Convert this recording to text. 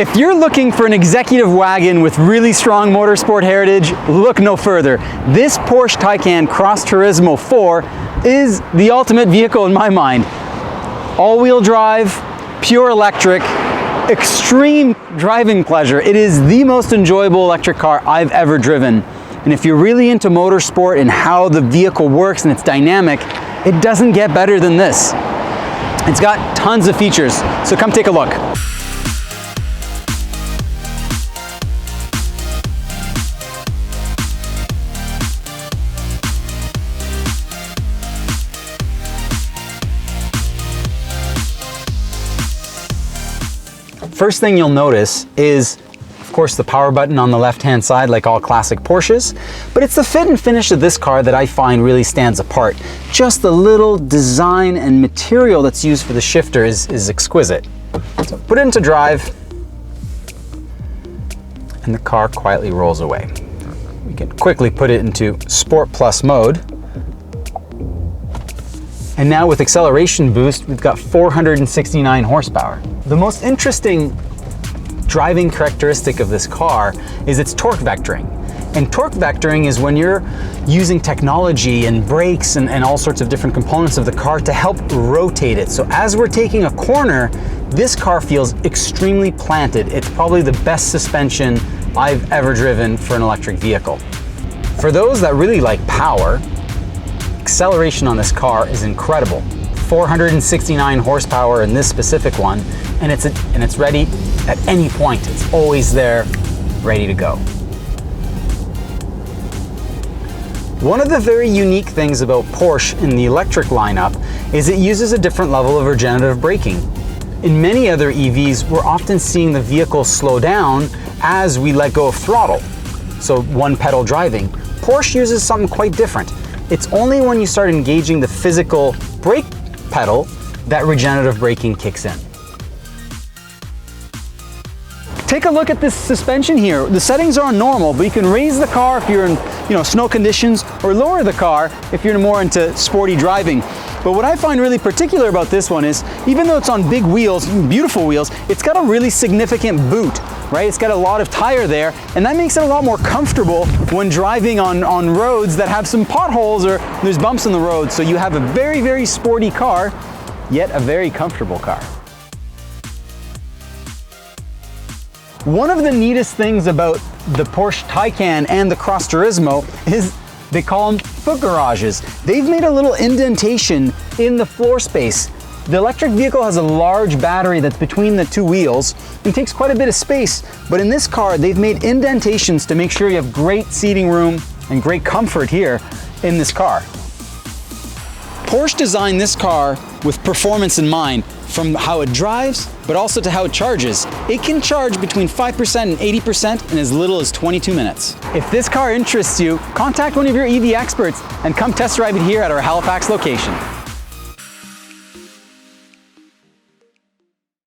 If you're looking for an executive wagon with really strong motorsport heritage, look no further. This Porsche Taycan Cross Turismo 4 is the ultimate vehicle in my mind. All-wheel drive, pure electric, extreme driving pleasure. It is the most enjoyable electric car I've ever driven. And if you're really into motorsport and how the vehicle works and it's dynamic, it doesn't get better than this. It's got tons of features, so come take a look. First thing you'll notice is, of course, the power button on the left-hand side, like all classic Porsches, but it's the fit and finish of this car that I find really stands apart. Just the little design and material that's used for the shifter is exquisite. So put it into drive, and the car quietly rolls away. We can quickly put it into Sport Plus mode. And now with acceleration boost, we've got 469 horsepower. The most interesting driving characteristic of this car is its torque vectoring. And torque vectoring is when you're using technology and brakes and all sorts of different components of the car to help rotate it. So as we're taking a corner, this car feels extremely planted. It's probably the best suspension I've ever driven for an electric vehicle. For those that really like power, acceleration on this car is incredible. 469 horsepower in this specific one, and it's ready at any point. It's always there, ready to go. One of the very unique things about Porsche in the electric lineup is it uses a different level of regenerative braking. In many other EVs, we're often seeing the vehicle slow down as we let go of throttle, so one pedal driving. Porsche uses something quite different. It's only when you start engaging the physical brake pedal that regenerative braking kicks in. Take a look at this suspension here. The settings are on normal, but you can raise the car if you're in snow conditions, or lower the car if you're more into sporty driving. But what I find really particular about this one is, even though it's on big wheels, beautiful wheels, it's got a really significant boot, right? It's got a lot of tire there, and that makes it a lot more comfortable when driving on roads that have some potholes or there's bumps in the road. So you have a very, very sporty car, yet a very comfortable car. One of the neatest things about the Porsche Taycan and the Cross Turismo is they call them foot garages. They've made a little indentation in the floor space. The electric vehicle has a large battery that's between the two wheels and takes quite a bit of space, but in this car they've made indentations to make sure you have great seating room and great comfort here in this car. Porsche designed this car with performance in mind, from how it drives, but also to how it charges. It can charge between 5% and 80% in as little as 22 minutes. If this car interests you, contact one of your EV experts and come test drive it here at our Halifax location.